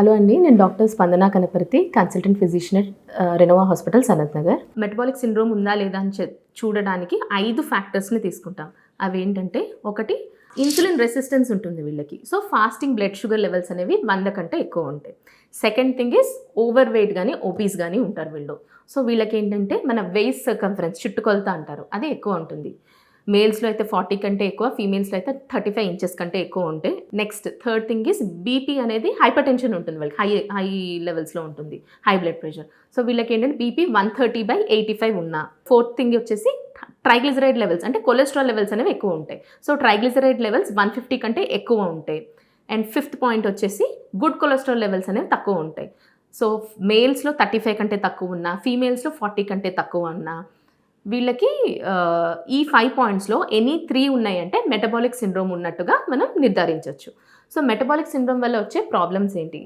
Hello అండి, నేను doctor స్పందన Kanaparthi, consultant physician at Renova hospital, Sanath Nagar. Metabolic syndrome ఉందా లేదా అని చూడడానికి 5 ఫ్యాక్టర్స్ని తీసుకుంటాం. అవి ఏంటంటే, ఒకటి ఇన్సులిన్ రెసిస్టెన్స్ ఉంటుంది వీళ్ళకి. So fasting blood sugar levels అనేవి 100 కంటే ఎక్కువ ఉంటాయి. Second thing is over weight కానీ ఒబీస్ కానీ ఉంటారు వీళ్ళు. సో వీళ్ళకి ఏంటంటే మన వేస్ట్ సర్కంఫరెన్స్ చుట్టుకొలత అంటారు, అది ఎక్కువ ఉంటుంది. మేల్స్లో అయితే 40 కంటే ఎక్కువ, ఫీమేల్స్లో అయితే 35 ఇంచెస్ కంటే ఎక్కువ ఉంటాయి. Next third thing is BP అనేది హైపర్ టెన్షన్ ఉంటుంది వాళ్ళకి, హై లెవెల్స్లో ఉంటుంది, హై బ్లడ్ ప్రెషర్. సో వీళ్ళకి ఏంటంటే బీపీ 130/85 ఉన్నా. ఫోర్త్ థింగ్ వచ్చేసి ట్రైగ్లిజరైడ్ లెవెల్స్, అంటే కొలెస్ట్రాల్ లెవెల్స్ అనేవి ఎక్కువ ఉంటాయి. సో ట్రైగ్లిజరైడ్ లెవెల్స్ 150 కంటే ఎక్కువ ఉంటాయి. అండ్ ఫిఫ్త్ పాయింట్ వచ్చేసి గుడ్ కొలెస్ట్రాల్ లెవెల్స్ అనేవి తక్కువ ఉంటాయి. సో మేల్స్లో 35 కంటే తక్కువ ఉన్నా, ఫీమేల్స్లో 40 కంటే తక్కువ ఉన్నా, వీళ్ళకి ఈ 5 పాయింట్స్లో ఎనీ 3 ఉన్నాయంటే మెటబాలిక్ సిండ్రోమ్ ఉన్నట్టుగా మనం నిర్ధారించవచ్చు. సో మెటబాలిక్ సిండ్రోమ్ వల్ల వచ్చే ప్రాబ్లమ్స్ ఏంటి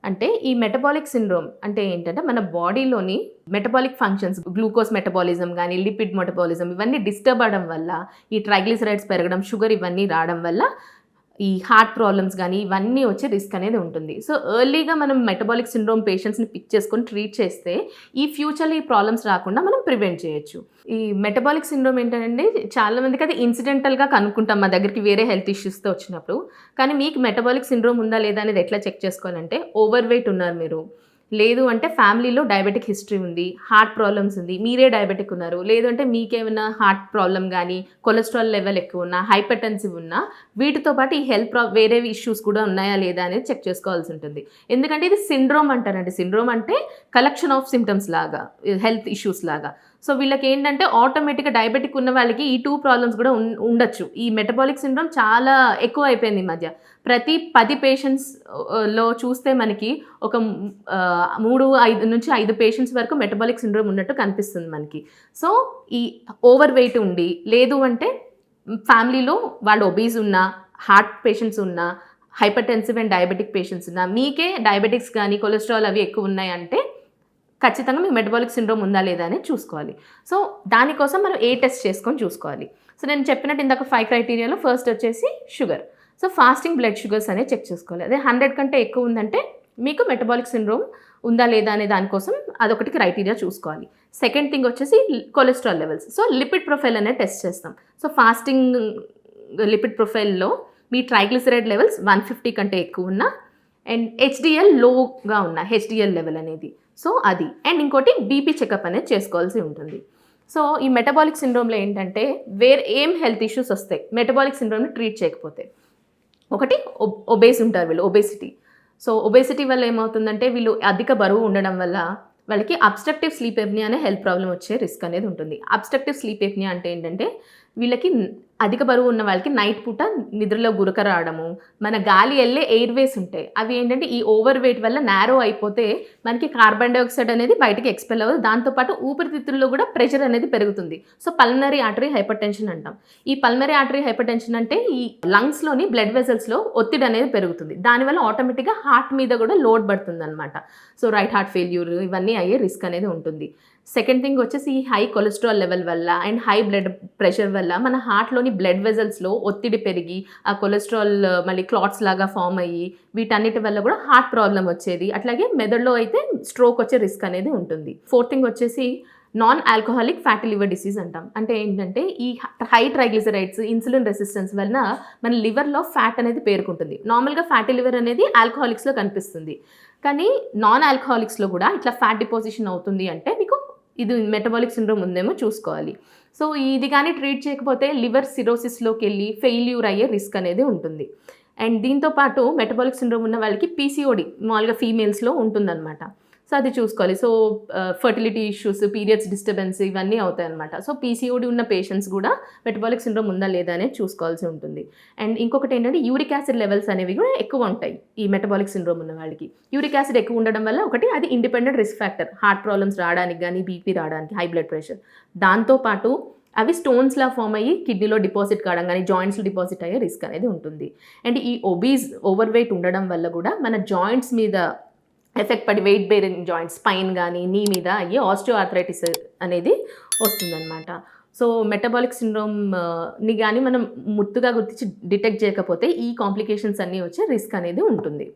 అంటే, ఈ మెటబాలిక్ సిండ్రోమ్ అంటే ఏంటంటే మన బాడీలోని మెటబాలిక్ ఫంక్షన్స్, గ్లూకోజ్ మెటబాలిజం కానీ లిపిడ్ మెటబాలిజం ఇవన్నీ డిస్టర్బ్ అవ్వడం వల్ల, ఈ ట్రైగ్లిసరైడ్స్ పెరగడం, షుగర్ ఇవన్నీ రావడం వల్ల ఈ హార్ట్ ప్రాబ్లమ్స్ కానీ ఇవన్నీ వచ్చే రిస్క్ అనేది ఉంటుంది. సో ఎర్లీగా మనం మెటబాలిక్ సిండ్రోమ్ పేషెంట్స్ని పిక్ చేసుకొని ట్రీట్ చేస్తే ఈ ఫ్యూచర్లో ఈ ప్రాబ్లమ్స్ రాకుండా మనం ప్రివెంట్ చేయొచ్చు. ఈ మెటబాలిక్ సిండ్రోమ్ ఏంటంటే చాలామందికి అది ఇన్సిడెంటల్గా కనుక్కుంటాం మా దగ్గరికి వేరే హెల్త్ ఇష్యూస్తో వచ్చినప్పుడు. కానీ మీకు మెటబాలిక్ సిండ్రోమ్ ఉందా లేదా అనేది ఎట్లా చెక్ చేసుకోవాలంటే, ఓవర్ వెయిట్ ఉన్నారు మీరు, లేదు అంటే ఫ్యామిలీలో డయాబెటిక్ హిస్టరీ ఉంది, హార్ట్ ప్రాబ్లమ్స్ ఉంది, మీరే డయాబెటిక్ ఉన్నారు, లేదు అంటే మీకేమైనా హార్ట్ ప్రాబ్లం కానీ కొలెస్ట్రాల్ లెవెల్ ఎక్కువ ఉన్నా, హైపర్ టెన్సివ్ ఉన్నా, వీటితో పాటు ఈ వేరే ఇష్యూస్ కూడా ఉన్నాయా లేదా అనేది చెక్ చేసుకోవాల్సి ఉంటుంది. ఎందుకంటే ఇది సిండ్రోమ్ అంటారండి. సిండ్రోమ్ అంటే కలెక్షన్ ఆఫ్ సిమ్టమ్స్ లాగా, హెల్త్ ఇష్యూస్ లాగా. సో వీళ్ళకి ఏంటంటే ఆటోమేటిక్గా డయాబెటిక్ ఉన్న వాళ్ళకి ఈ 2 ప్రాబ్లమ్స్ కూడా ఉండొచ్చు. ఈ మెటబాలిక్ సిండ్రోమ్ చాలా ఎక్కువ అయిపోయింది ఈ మధ్య. ప్రతి 10 పేషెంట్స్లో చూస్తే మనకి ఒక 3-5 నుంచి 5 పేషెంట్స్ వరకు మెటబాలిక్ సిండ్రోమ్ ఉన్నట్టు కనిపిస్తుంది మనకి. సో ఈ ఓవర్ వెయిట్ ఉండి, లేదు అంటే ఫ్యామిలీలో వాళ్ళు ఒబీస్ ఉన్నా, హార్ట్ పేషెంట్స్ ఉన్నా, hyper tensive and diabetic patients ఉన్నా, మీకే డయాబెటిక్స్ కానీ కొలెస్ట్రాల్ అవి ఎక్కువ ఉన్నాయంటే ఖచ్చితంగా మీకు మెటబాలిక్ సిండ్రోమ్ ఉందా లేదా అని చూసుకోవాలి. సో దానికోసం మనం ఏ టెస్ట్ చేసుకొని చూసుకోవాలి. సో నేను చెప్పినట్టు ఇందాక 5 క్రైటీరియాలో ఫస్ట్ వచ్చేసి sugar. So fasting blood sugars అనేది చెక్ చేసుకోవాలి. అదే 100 కంటే ఎక్కువ ఉందంటే మీకు మెటబాలిక్ సిండ్రోమ్ ఉందా లేదా అనే దానికోసం అదొకటి క్రైటీరియా చూసుకోవాలి. సెకండ్ థింగ్ వచ్చేసి cholesterol levels. So lipid profile అనేది టెస్ట్ చేస్తాం. సో ఫాస్టింగ్ లిపిడ్ ప్రొఫైల్లో మీ ట్రైగ్లిసరైడ్ లెవెల్స్ 150 కంటే ఎక్కువ ఉన్నా, అండ్ హెచ్డిఎల్ లోగా ఉన్న హెచ్డిఎల్ లెవెల్ అనేది, సో అది. అండ్ ఇంకోటి బీపీ చెకప్ అనేది చేసుకోవాల్సి ఉంటుంది. సో ఈ మెటబాలిక్ సిండ్రోమ్లో ఏంటంటే ఏం హెల్త్ ఇష్యూస్ వస్తాయి మెటబాలిక్ సిండ్రోమ్ని ట్రీట్ చేయకపోతే. ఒకటి ఒబేస్ ఉంటారు వీళ్ళు, ఒబేసిటీ. సో ఒబేసిటీ వల్ల ఏమవుతుందంటే వీళ్ళు అధిక బరువు ఉండడం వల్ల వాళ్ళకి అబ్స్ట్రక్టివ్ స్లీప్ ఎప్నియా అనే హెల్త్ ప్రాబ్లం వచ్చే రిస్క్ అనేది ఉంటుంది. అబ్స్ట్రక్టివ్ స్లీప్ ఎప్నియా అంటే ఏంటంటే వీళ్ళకి అధిక బరువు ఉన్న వాళ్ళకి నైట్ పూట నిద్రలో గురక రావడము, మన గాలి వెళ్ళే ఎయిర్వేస్ ఉంటాయి, అవి ఏంటంటే ఈ ఓవర్ వెయిట్ వల్ల నారో అయిపోతే మనకి కార్బన్ డైఆక్సైడ్ అనేది బయటికి ఎక్స్పెల్ అవ్వదు. దాంతోపాటు ఊపిరితిత్తుల్లో కూడా ప్రెషర్ అనేది పెరుగుతుంది. So pulmonary artery hyper tension అంటాం. ఈ పల్మనరీ ఆర్టరీ హైపర్ టెన్షన్ అంటే ఈ లంగ్స్లోని బ్లడ్ వెసల్స్లో ఒత్తిడి అనేది పెరుగుతుంది. దానివల్ల ఆటోమేటిక్గా హార్ట్ మీద కూడా లోడ్ పడుతుంది అనమాట. సో రైట్ హార్ట్ ఫెయిల్యూర్ ఇవన్నీ అయ్యే రిస్క్ అనేది ఉంటుంది. సెకండ్ థింగ్ వచ్చేసి ఈ హై కొలెస్ట్రాల్ లెవెల్ వల్ల అండ్ హై బ్లడ్ ప్రెషర్ వల్ల మన హార్ట్లోని బ్లడ్ వెజల్స్లో ఒత్తిడి పెరిగి ఆ కొలెస్ట్రాల్ మళ్ళీ క్లాట్స్ లాగా ఫామ్ అయ్యి వీటన్నిటి వల్ల కూడా హార్ట్ ప్రాబ్లం వచ్చేది. అట్లాగే మెదడులో అయితే స్ట్రోక్ వచ్చే రిస్క్ అనేది ఉంటుంది. ఫోర్త్ థింగ్ వచ్చేసి non alcoholic fatty liver disease అంటాం. అంటే ఏంటంటే ఈ హై ట్రైగ్లిసరైడ్స్, ఇన్సులిన్ రెసిస్టెన్స్ వలన మన లివర్లో ఫ్యాట్ అనేది పేరుకుంటుంది. నార్మల్గా ఫ్యాటీ లివర్ అనేది ఆల్కహాలిక్స్లో కనిపిస్తుంది, కానీ నాన్ ఆల్కహాలిక్స్లో కూడా ఇట్లా ఫ్యాట్ డిపోజిషన్ అవుతుంది. అంటే మీకు ఇది మెటబాలిక్ సిండ్రోమ్ ఉందేమో చూసుకోవాలి. సో ఇది కానీ ట్రీట్ చేయకపోతే లివర్ సిరోసిస్లోకి వెళ్ళి ఫెయిల్యూర్ అయ్యే రిస్క్ అనేది ఉంటుంది. అండ్ దీంతోపాటు మెటబాలిక్ సిండ్రోమ్ ఉన్న వాళ్ళకి పీసీఓడి మామూలుగా ఫీమేల్స్లో ఉంటుందన్నమాట. సో అది చూసుకోవాలి. So fertility issues, periods disturbance ఇవన్నీ అవుతాయి అనమాట. సో పీసీఓడి ఉన్న పేషెంట్స్ కూడా మెటబాలిక్ సిండ్రోమ్ ఉందా లేదా అనేది చూసుకోవాల్సి ఉంటుంది. అండ్ ఇంకొకటి ఏంటంటే యూరిక్ యాసిడ్ లెవెల్స్ అనేవి కూడా ఎక్కువ ఉంటాయి ఈ మెటబాలిక్ సిండ్రోమ్ ఉన్న వాళ్ళకి. యూరిక్ యాసిడ్ ఎక్కువ ఉండడం వల్ల ఒకటి అది independent risk factor, heart problems రావడానికి కానీ, బీపీ రావడానికి, హై బ్లడ్ ప్రెషర్. దాంతోపాటు అవి స్టోన్స్లా ఫామ్ అయ్యి కిడ్నీలో డిపాజిట్ కావడం కానీ, జాయింట్స్లో డిపాజిట్ అయ్యే రిస్క్ అనేది ఉంటుంది. అండ్ ఈ ఒబీస్ ఓవర్ వెయిట్ ఉండడం వల్ల కూడా మన జాయింట్స్ మీద ఎఫెక్ట్ పడి వెయిట్ బేరింగ్ జాయింట్స్, స్పైన్ కానీ నీ మీద అయ్యి ఆస్టియోఆర్థరైటిస్ అనేది వస్తుందన్నమాట. సో మెటబాలిక్ సిండ్రోమ్ని కానీ మనం ముట్టుగా గుర్తించి డిటెక్ట్ చేయకపోతే ఈ కాంప్లికేషన్స్ అన్నీ వచ్చే రిస్క్ అనేది ఉంటుంది.